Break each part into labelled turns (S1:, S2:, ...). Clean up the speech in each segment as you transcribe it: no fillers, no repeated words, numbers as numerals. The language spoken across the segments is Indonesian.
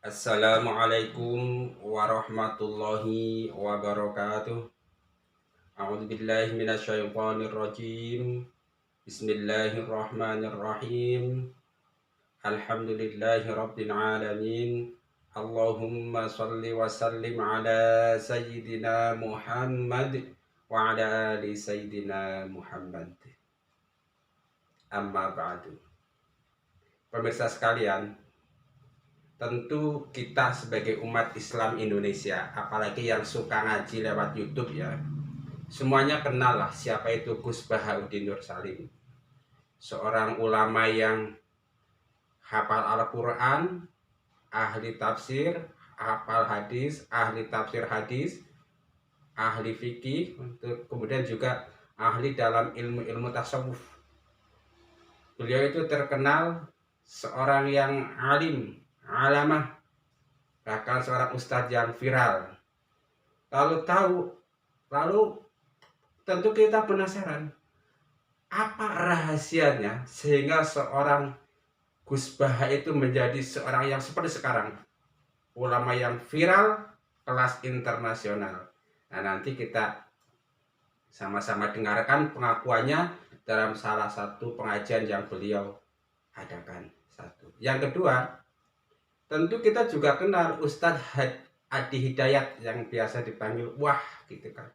S1: Assalamualaikum warahmatullahi wabarakatuh. A'udzubillahi minasyaitonir rajim. Bismillahirrahmanirrahim. Alhamdulillahi rabbil alamin. Allahumma shalli wa sallim ala sayyidina Muhammad wa ala ali sayyidina Muhammad. Amma ba'du. Pemirsa sekalian, tentu kita sebagai umat Islam Indonesia, apalagi yang suka ngaji lewat YouTube ya, semuanya kenal lah siapa itu Gus Bahauddin Nur Salim. Seorang ulama yang hafal Al-Quran, ahli tafsir, hafal hadis, ahli tafsir hadis, ahli fikih, kemudian juga ahli dalam ilmu-ilmu tasawuf. Beliau itu terkenal seorang yang alim, alamah, bahkan seorang ustadz yang viral. Lalu tentu kita penasaran, apa rahasianya sehingga seorang Gus Baha itu menjadi seorang yang seperti sekarang, ulama yang viral kelas internasional. Nah, nanti kita sama-sama dengarkan pengakuannya dalam salah satu pengajian yang beliau adakan. Satu. Yang kedua, tentu kita juga kenal Ustadz Adi Hidayat yang biasa dipanggil Wah gitu kan.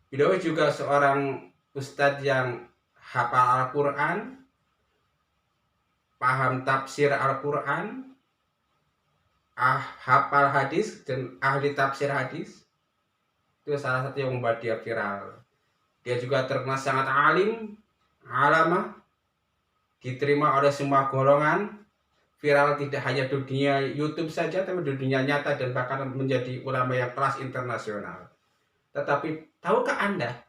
S1: Beliau juga seorang Ustadz yang hafal Al-Quran, paham tafsir Al-Quran, hafal hadis dan ahli tafsir hadis. Itu salah satu yang membuat dia viral. Dia juga terkenal sangat alim, alamah, diterima oleh semua golongan, viral tidak hanya di dunia YouTube saja, tapi di dunia nyata dan bahkan menjadi ulama yang kelas internasional. Tetapi tahukah Anda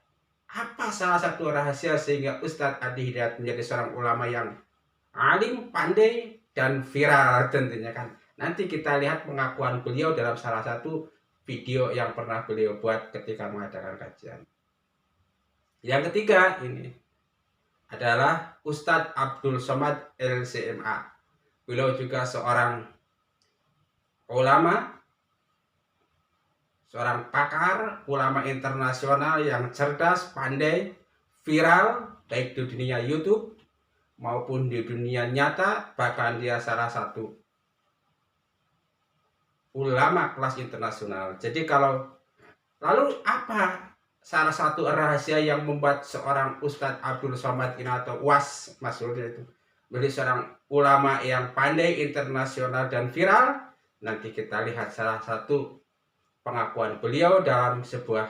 S1: apa salah satu rahasia sehingga Ustadz Adi Hidayat menjadi seorang ulama yang alim, pandai, dan viral tentunya kan? Nanti kita lihat pengakuan beliau dalam salah satu video yang pernah beliau buat ketika mengadakan kajian. Yang ketiga ini adalah Ustadz Abdul Somad LCMA. Beliau juga seorang ulama, seorang pakar, ulama internasional yang cerdas, pandai, viral, baik di dunia YouTube maupun di dunia nyata. Bahkan dia salah satu ulama kelas internasional. Jadi lalu apa salah satu rahasia yang membuat seorang Ustadz Abdul Somad ini atau Was maksudnya itu menjadi seorang ulama yang pandai, internasional, dan viral? Nanti kita lihat salah satu pengakuan beliau dalam sebuah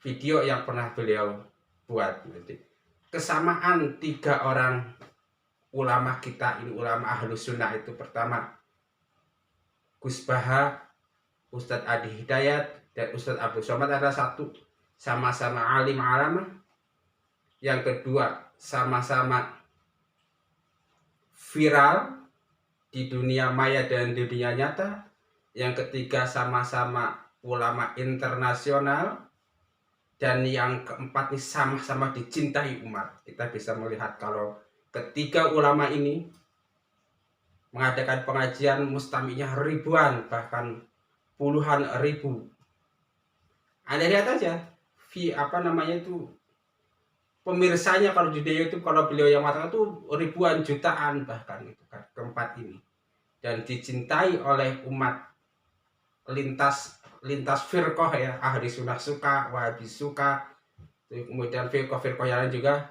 S1: video yang pernah beliau buat. Nanti kesamaan tiga orang ulama kita ini, ulama Ahlus Sunnah itu, pertama Gus Baha, Ustadz Adi Hidayat, dan Ustadz Abdul Somad adalah satu, sama-sama alim alamah. Yang kedua, sama-sama viral di dunia maya dan di dunia nyata. Yang ketiga, sama-sama ulama internasional. Dan yang keempat ini sama-sama dicintai umat. Kita bisa melihat kalau ketiga ulama ini mengadakan pengajian mustami'nya ribuan, bahkan puluhan ribu. Anda lihat aja pemirsanya kalau di YouTube, kalau beliau yang mengatakan itu ribuan jutaan bahkan itu kan keempat ini, dan dicintai oleh umat lintas firqah ya, ahli sunnah suka, wahabi suka, kemudian firqah yang lain juga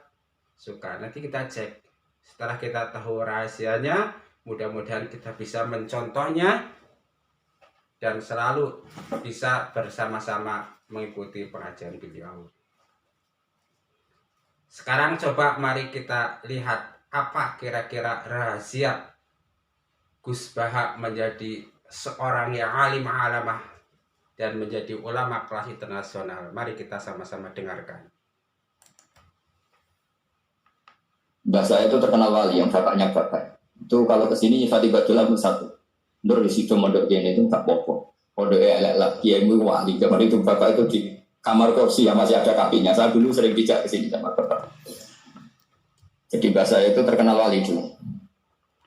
S1: suka. Nanti kita cek setelah kita tahu rahasianya, mudah-mudahan kita bisa mencontohnya dan selalu bisa bersama-sama mengikuti pengajian beliau. Sekarang coba mari kita lihat apa kira-kira rahasia Gus Baha menjadi seorang yang alim alamah dan menjadi ulama kelas internasional. Mari kita sama-sama dengarkan.
S2: Mbak saya itu terkenal wali yang bapaknya bapak. Itu kalau kesini Fatihah lagu satu. Nur di situ mondok gini itu tak popo. Mondok elek lah, kiai wali. Kemarin itu bapak itu di kamar kursi yang masih ada kakinya. Saya dulu sering dijak ke sini sama bapak. Jadi mbak saya itu terkenal wali dulu.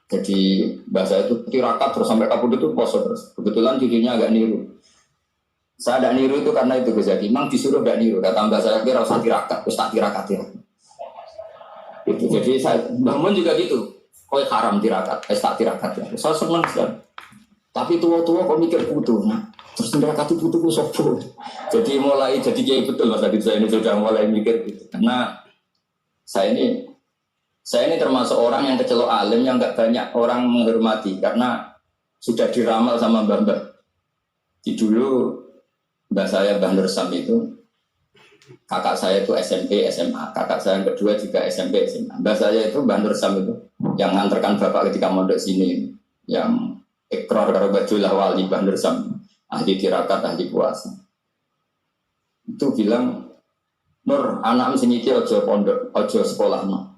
S2: Jadi bahasa itu tirakat terus sampai kabut itu poso terus. Kebetulan cucunya agak niru. Saya tidak niru itu karena itu Gus Yadi. Memang disuruh tidak niru. Kata mbak saya kira usah tirakat, terus tak tirakat ya. Itu jadi saya bangun juga gitu. Kau haram tirakat, tak tirakat ya. Saya senang sekali. Tapi tua-tua kok mikir butuh. Nah, terus tirakat itu butuhku sopo. Jadi mulai jadi kayak betul Mas Adit, saya ini sudah mulai mikir gitu. Karena saya ini termasuk orang yang kecelok alim yang nggak banyak orang menghormati karena sudah diramal sama mbak-mbak. Di dulu mbak saya Mbah Nur Sam itu kakak saya itu SMP SMA, kakak saya yang kedua juga SMP SMA. Mbak saya itu Mbah Nur Sam itu yang nganterkan bapak ketika mondok sini, yang ikrar karo bajulah wali Mbah Nur Sam, ahli tirakat, ahli puasa. Itu bilang, Nur, anak sing iki aja pondok, aja sekolahno.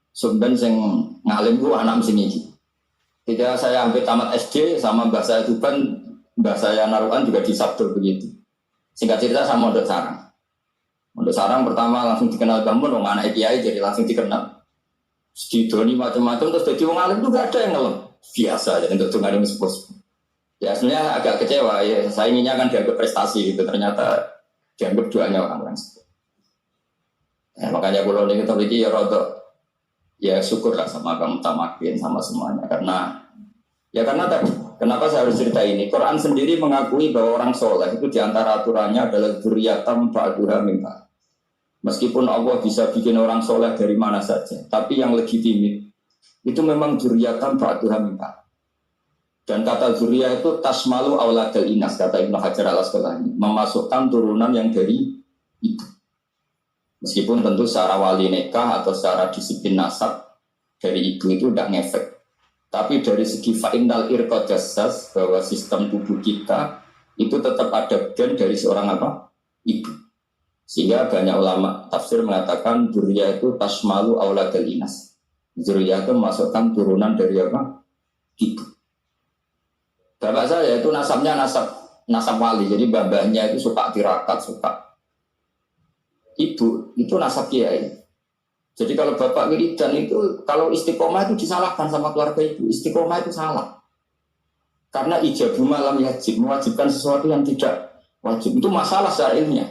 S2: Sumben sing ngalim ku anak sing iki. Ketika saya hampir tamat SD sama mbah saya Tuban, mbah saya Narukan juga disabdo begitu. Singkat cerita sama Mondok Sarang. Mondok Sarang pertama langsung dikenal Bambun, wong anak kiai jadi langsung dikenal. Didoni macam-macam terus jadi wong alim itu gak ada yang ngelem. Biasa aja untuk ngalim sepuh. Ya sebenarnya agak kecewa ya. Saya inginnya kan dianggap prestasi gitu, ternyata dianggap doanya orang-orang. Makanya kalau ini kita begini ya rodok. Ya syukurlah sama kamu tamakin sama semuanya karena tadi kenapa saya harus cerita ini? Quran sendiri mengakui bahwa orang soleh itu diantara aturannya adalah dzurriyyatan ba'duha min ba'd. Meskipun Allah bisa bikin orang soleh dari mana saja, tapi yang legitimit itu memang dzurriyyatan ba'duha min ba'd. Dan kata dzurriyyah itu tasmalu auladal inas, kata Ibnu Hajar al-Asqalani, memasukkan turunan yang dari ibu. Meskipun tentu secara wali nikah atau secara disiplin nasab dari ibu itu tidak ngefek. Tapi dari segi fa'indal irqad jassas, bahwa sistem tubuh kita itu tetap ada gen dari seorang apa? Ibu. Sehingga banyak ulama tafsir mengatakan dzurriyyah itu tasmalu auladal inas. Dzurriyyah itu memasukkan turunan dari apa? Ibu. Bapak saya itu nasabnya nasab wali. Jadi babahnya itu suka tirakat, suka. Ibu itu nasab kiai. Jadi kalau bapak wiridan itu, kalau istiqomah itu disalahkan sama keluarga ibu. Istiqomah itu salah. Karena ijabu malam yajib, mewajibkan sesuatu yang tidak wajib. Itu masalah secara ilmiah.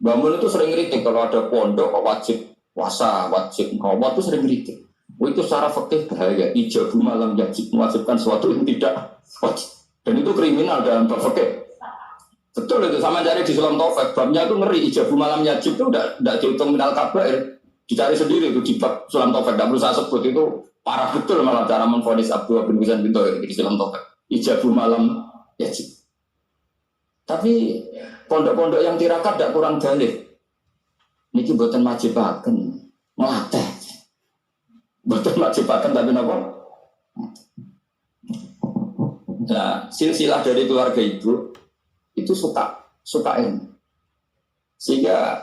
S2: Bangun itu sering kritik kalau ada pondok wajib puasa, wajib ngawat itu sering kritik. Itu secara fikih bahaya. Ijabu malam yajib, mewajibkan sesuatu yang tidak wajib. Dan itu kriminal dalam bab fikih. Betul itu, sama cari di Sulam Taufik, babnya itu ngeri, ijabu malam yajib itu tidak dihitung minal kabair, dicari sendiri itu di bab Sulam Taufik, tidak perlu saya sebut, itu parah betul malah cara memvonis Abdullah bin Husain bin Tohir di Sulam Taufik, ijabu malam yajib. Tapi pondok-pondok yang tirakat tidak kurang dalih, ini buatan majibakan, melatih, buatan majibakan tapi apa? Nah, silsilah dari keluarga ibu itu suka ini. Sehingga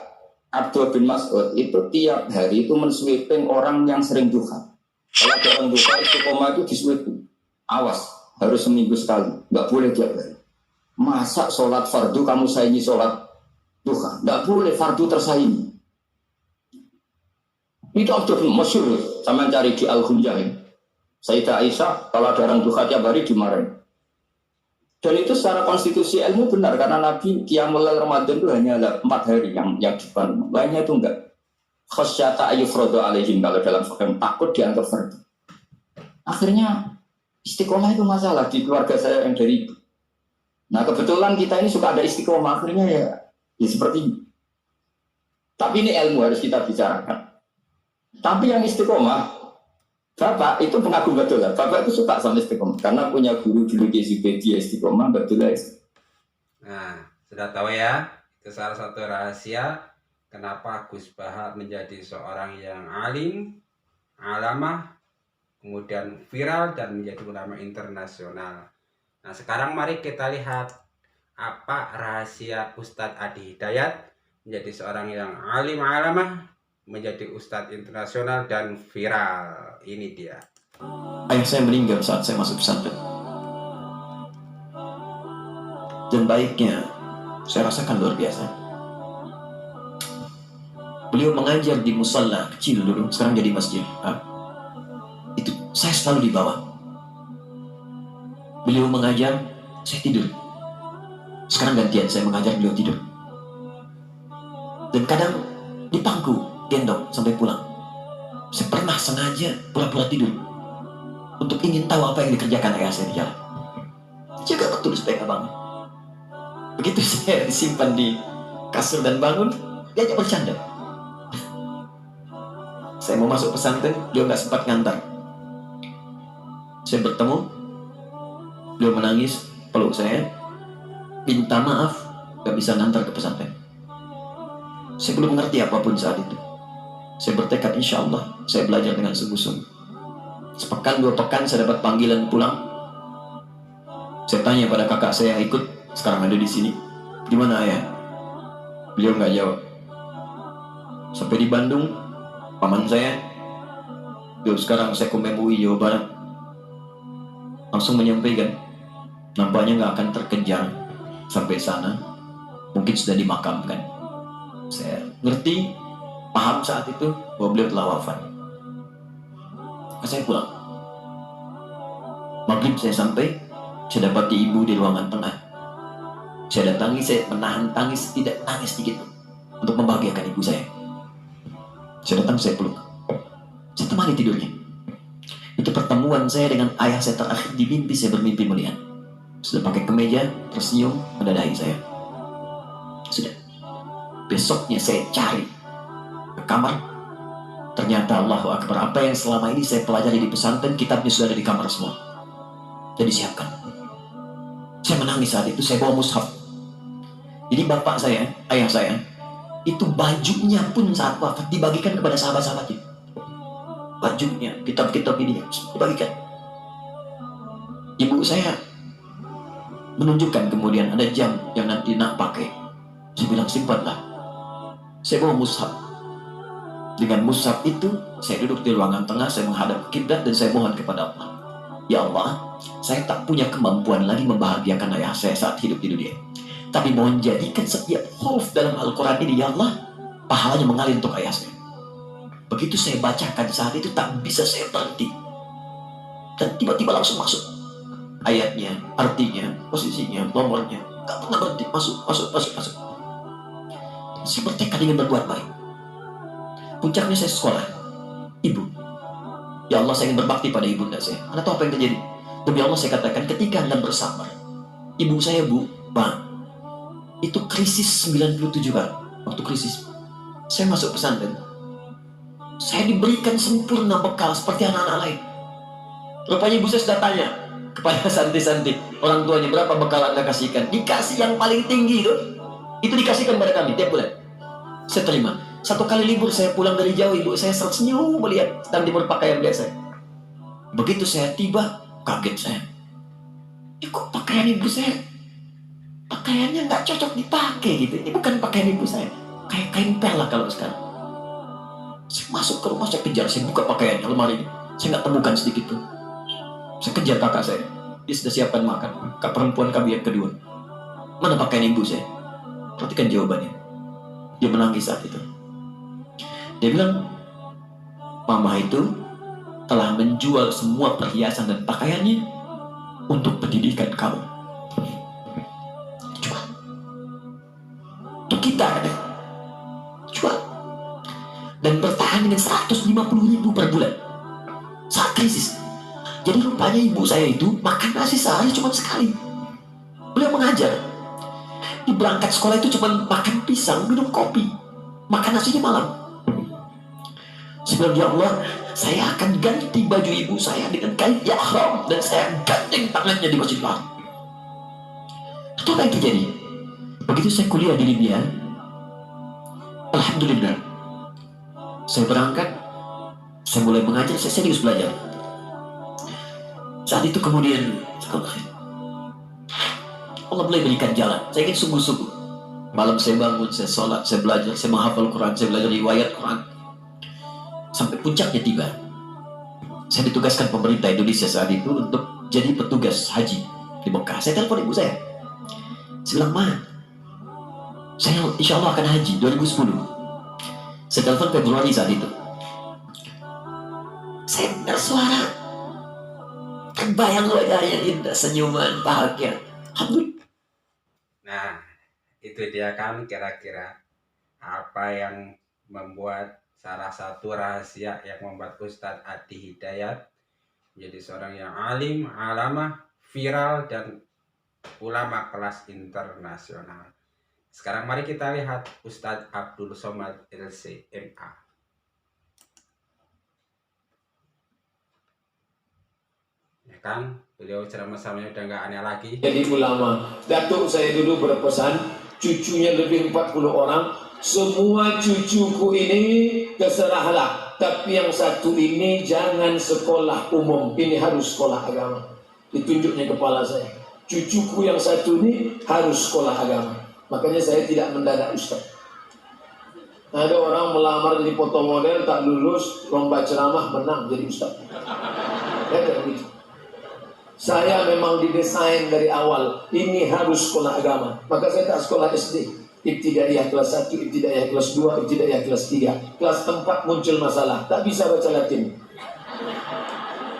S2: Abdul bin Mas'ud itu tiap hari itu mensweeping orang yang sering duha. Kalau ada orang duha istiqomah itu disweeping. Awas, harus seminggu sekali, nggak boleh tiap hari. Masa sholat fardu kamu saingi sholat duha? Nggak boleh, fardu tersaingi. Itu Abdul bin Masyhur, sama cari di Al-Hunyah. Sayyidah Aisyah kalau ada orang duha tiap hari dimarahin. Dan itu secara konstitusi ilmu benar karena Nabi Qiyamul Lail Ramadan itu hanya 4 hari yang dibangun. Lainnya itu enggak. Khasyata ayyufradu alaihim kalau dalam fikih takut dianggap fardu. Akhirnya istiqomah itu masalah di keluarga saya yang dari ibu. Nah kebetulan kita ini suka ada istiqomah akhirnya ya seperti ini. Tapi ini ilmu harus kita bicarakan. Tapi yang istiqomah Bapak itu pengagum betul lah. Bapak itu suka sama istiqomah karena punya guru dulu di Zibedia istiqomah betul lah.
S1: Nah, sudah tahu ya, itu salah satu rahasia kenapa Gus Bahar menjadi seorang yang alim, alamah, kemudian viral dan menjadi ulama internasional. Nah, sekarang mari kita lihat apa rahasia Ustadz Adi Hidayat menjadi seorang yang alim, alamah, menjadi Ustadz internasional dan viral. Ini dia.
S3: Ayah saya meninggal saat saya masuk pesantren. Dan baiknya saya rasakan luar biasa. Beliau mengajar di musalla kecil dulu, sekarang jadi masjid. Itu saya selalu di bawah. Beliau mengajar, saya tidur. Sekarang gantian, saya mengajar, beliau tidur. Dan kadang di pangku, gendong sampai pulang. Saya pernah sengaja pura-pura tidur untuk ingin tahu apa yang dikerjakan ayah saya di jalan. Jaga betul supaya nggak bangun. Begitu saya disimpan di kasur dan bangun, dia hanya bercanda. Saya mau masuk pesantren, dia nggak sempat ngantar. Saya bertemu, beliau menangis, peluk saya, minta maaf, gak bisa ngantar ke pesantren. Saya belum mengerti apapun saat itu. Saya bertekad insya Allah, saya belajar dengan sungguh-sungguh. Sepekan, 2 pekan saya dapat panggilan pulang. Saya tanya pada kakak saya yang ikut, sekarang ada di sini. Di mana ayah? Beliau nggak jawab. Sampai di Bandung, paman saya, sekarang saya ke MUI Jawa Barat, langsung menyampaikan, nampaknya nggak akan terkejar sampai sana, mungkin sudah dimakamkan. Saya ngerti, paham saat itu bahwa beliau telah wafat. Saya pulang. Maghrib saya sampai, saya dapati ibu di ruangan tengah. Saya datangi, saya menahan tangis, tidak tangis sedikit untuk membahagiakan ibu saya. Saya datang, saya peluk. Saya temani tidurnya. Itu pertemuan saya dengan ayah saya terakhir di mimpi. Saya bermimpi melihat sudah pakai kemeja, tersenyum, mendadahi saya. Sudah. Besoknya saya cari ke kamar. Ternyata Allahu Akbar, apa yang selama ini saya pelajari di pesantren, kitabnya sudah ada di kamar semua. Jadi siapkan. Saya menangis saat itu, saya bawa mushaf. Jadi bapak saya, ayah saya, itu bajunya pun saat wafat dibagikan kepada sahabat-sahabatnya. Bajunya, kitab-kitab ini dibagikan. Ibu saya menunjukkan kemudian ada jam yang nanti nak pakai. Saya bilang simpanlah. Saya bawa mushaf. Dengan mushaf itu saya duduk di ruangan tengah, saya menghadap ke kiblat dan saya mohon kepada Allah. Ya Allah, saya tak punya kemampuan lagi membahagiakan ayah saya saat hidup di dunia. Tapi mohon jadikan setiap huruf dalam Al-Quran ini, ya Allah, pahalanya mengalir untuk ayah saya. Begitu saya bacakan saat itu tak bisa saya berhenti. Dan tiba-tiba langsung masuk ayatnya, artinya, posisinya, nomornya. Gak pernah berhenti, masuk. Saya bertekad ingin berbuat baik. Puncaknya saya sekolah. Ibu, ya Allah, saya ingin berbakti pada ibunda saya. Anda tahu apa yang terjadi? Demi Allah saya katakan, ketika Anda bersabar, ibu saya, Bu, Pak, itu krisis 97 kan. Waktu krisis, saya masuk pesantren. Saya diberikan sempurna bekal seperti anak-anak lain. Rupanya ibu saya sudah tanya kepada santri-santri, orang tuanya, berapa bekal Anda kasihkan? Dikasih yang paling tinggi itu dikasihkan pada kami tiap bulan. Saya terima. 1 kali libur saya pulang dari jauh, ibu saya tersenyum melihat sedang timur pakaian biasa. Begitu saya tiba, kaget saya. Kok pakaian ibu saya, pakaiannya nggak cocok dipakai gitu. Ini bukan pakaian ibu saya, kayak kain pel lah kalau sekarang. Saya masuk ke rumah, saya kejar, saya buka pakaiannya, lemari ini. Saya nggak temukan sedikit pun. Saya kejar kakak saya, dia sudah siapkan makan. Kak perempuan kami yang kedua, mana pakaian ibu saya? Perhatikan jawabannya. Dia menangis saat itu. Dia bilang, mama itu telah menjual semua perhiasan dan pakaiannya untuk pendidikan kamu. Jual. Untuk kita ada. Jual. Dan bertahan dengan 150.000 per bulan saat krisis. Jadi rupanya ibu saya itu makan nasi sehari cuma sekali. Beliau mengajar. Di berangkat sekolah itu cuma makan pisang, minum kopi, makan nasinya malam. Sebelum, ya Allah, saya akan ganti baju ibu saya dengan kain ihram dan saya gandeng tangannya di Masjidil Haram. Itu apa yang terjadi? Begitu saya kuliah di Libya, alhamdulillah, saya berangkat, saya mulai mengajar, saya serius belajar. Saat itu kemudian Allah mulai berikan jalan. Saya ingin sungguh-sungguh. Malam saya bangun, saya sholat, saya belajar, saya menghafal Quran, saya belajar riwayat Quran. Sampai puncaknya tiba. Saya ditugaskan pemerintah Indonesia saat itu untuk jadi petugas haji di Mekah. Saya telepon ibu saya. Saya bilang, Ma, saya insya Allah akan haji 2010. Saya telepon Februari saat itu. Saya dengar suara Kebayang wajahnya indah, senyuman, bahagia. Alhamdulillah.
S1: Nah, itu dia kan kira-kira apa yang membuat salah satu rahasia yang membuat Ustadz Adi Hidayat menjadi seorang yang alim, alamah, viral, dan ulama kelas internasional. Sekarang mari kita lihat Ustadz Abdul Somad LC.MA. Ya kan, beliau ceramah samanya udah nggak aneh lagi.
S4: Jadi ulama. Datuk saya dulu berpesan, cucunya lebih 40 orang, semua cucuku ini terserahlah. Tapi yang satu ini jangan sekolah umum, ini harus sekolah agama. Ditunjuknya kepala saya. Cucuku yang satu ini harus sekolah agama. Makanya saya tidak mendadak ustaz. Ada orang melamar jadi foto model, tak lulus, lomba ceramah, menang jadi ustaz. Ya, kayak begitu. Saya memang didesain dari awal, ini harus sekolah agama. Maka saya tak sekolah SD. Ibtidaiyah kelas 1, ibtidaiyah kelas 2, ibtidaiyah kelas 3. Kelas 4 muncul masalah, tak bisa baca Latin.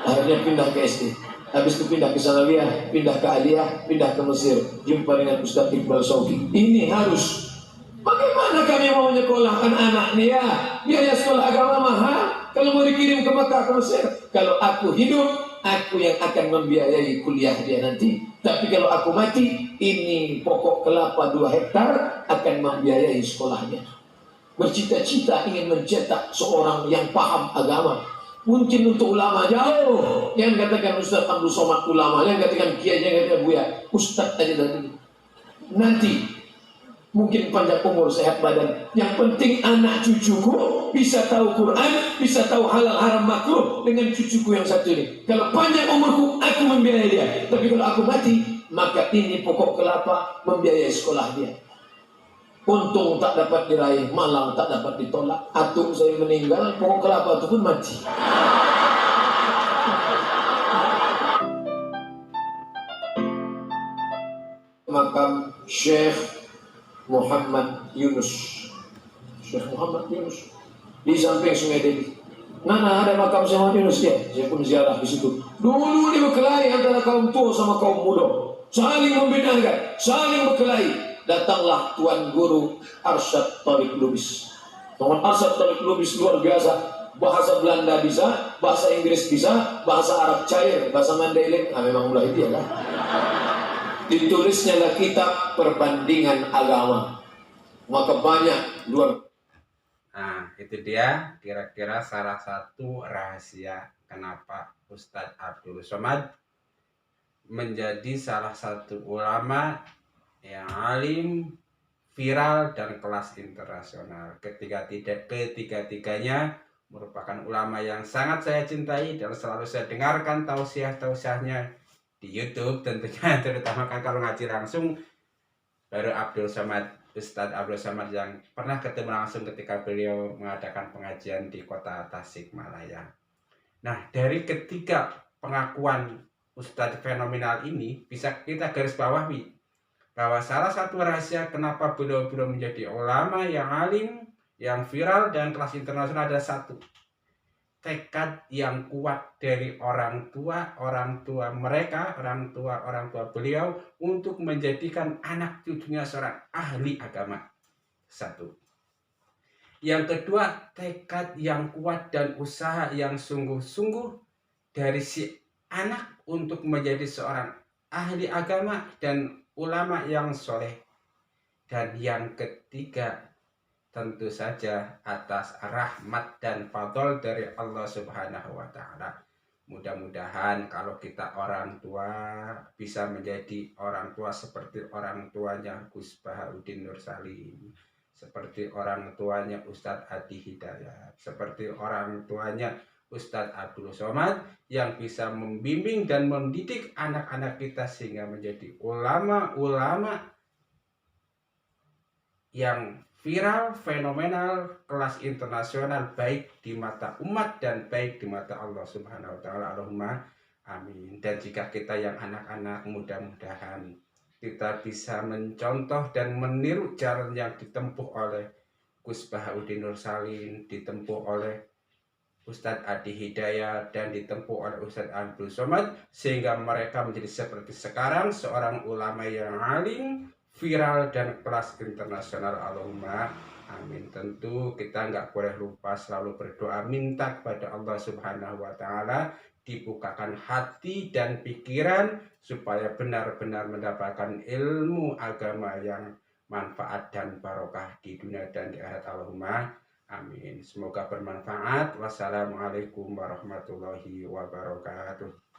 S4: Akhirnya pindah ke SD. Habis itu pindah ke Sanawiyah, pindah ke Aliyah, pindah ke Mesir. Jumpa dengan Ustaz Iqbal Shawqi. Ini harus. Bagaimana kami mau menyekolahkan anak dia? Biaya sekolah agama mahal. Kalau mau dikirim ke Mekah, ke Mesir. Kalau aku hidup, aku yang akan membiayai kuliah dia nanti. Tapi kalau aku mati, ini pokok kelapa 2 hektar akan membiayai sekolahnya. Bercita-cita ingin mencetak seorang yang paham agama. Mungkin untuk ulama jauh. Yang katakan Ustaz Abdul Somad ulama, yang katakan kiai, yang katakan buya. Ustaz aja tadi. Nanti mungkin panjang umur, sehat badan. Yang penting anak cucuku bisa tahu Quran, bisa tahu halal haram makruh dengan cucuku yang satu ini. Kalau panjang umurku, aku membiayai dia. Tapi kalau aku mati, maka ini pokok kelapa membiayai sekolah dia. Untung tak dapat diraih, malang tak dapat ditolak. Atuk saya meninggal, pokok kelapa itu pun mati. Makam Syekh Muhammad Yunus. Syekh Muhammad Yunus di samping Sungai Deli. Nana ada makam Syekh Muhammad Yunus ya. Saya pun ziarah di situ. Dulu dia berkelahi antara kaum tua sama kaum muda, saling membinakan, saling berkelahi. Datanglah Tuan Guru Arsyad Tariq Lubis. Tuan Arsyad Tariq Lubis luar biasa. Bahasa Belanda bisa, bahasa Inggris bisa, bahasa Arab cair, bahasa Mandailing. Memang mulai dia lah. Ditulisnya lah kitab perbandingan agama. Maka banyak luar.
S1: Nah, itu dia kira-kira salah satu rahasia kenapa Ustadz Abdul Somad menjadi salah satu ulama yang alim, viral, dan kelas internasional. Ketiga-tiganya merupakan ulama yang sangat saya cintai dan selalu saya dengarkan tausiah-tausiahnya di YouTube tentunya, terutama kan kalau ngaji langsung baru Ustadz Abdul Somad yang pernah ketemu langsung ketika beliau mengadakan pengajian di kota Tasikmalaya. Nah, dari ketiga pengakuan Ustadz fenomenal ini bisa kita garis bawahi bahwa salah satu rahasia kenapa beliau menjadi ulama yang alim, yang viral, dan kelas internasional adalah satu, tekad yang kuat dari orang tua beliau untuk menjadikan anak cucunya seorang ahli agama. Satu. Yang kedua, tekad yang kuat dan usaha yang sungguh-sungguh dari si anak untuk menjadi seorang ahli agama dan ulama yang soleh. Dan yang ketiga, tentu saja atas rahmat dan fadl dari Allah Subhanahu wa Ta'ala. Mudah-mudahan kalau kita orang tua bisa menjadi orang tua seperti orang tuanya Gus Bahauddin Nur Salim, seperti orang tuanya Ustadz Adi Hidayat, seperti orang tuanya Ustadz Abdul Somad yang bisa membimbing dan mendidik anak-anak kita sehingga menjadi ulama-ulama yang viral, fenomenal, kelas internasional, baik di mata umat dan baik di mata Allah Subhanahu wa Ta'ala. Allahumma amin. Dan jika kita yang anak-anak, mudah-mudahan kita bisa mencontoh dan meniru jalan yang ditempuh oleh Gus Bahauddin Nur Salim, ditempuh oleh Ustadz Adi Hidayat dan ditempuh oleh Ustadz Abdul Somad sehingga mereka menjadi seperti sekarang, seorang ulama yang alim, viral dan kelas internasional. Allahumma amin. Tentu kita nggak boleh lupa selalu berdoa, minta kepada Allah Subhanahu wa Ta'ala dibukakan hati dan pikiran supaya benar-benar mendapatkan ilmu agama yang manfaat dan barokah di dunia dan di akhirat. Allahumma amin. Semoga bermanfaat. Wassalamualaikum warahmatullahi wabarakatuh.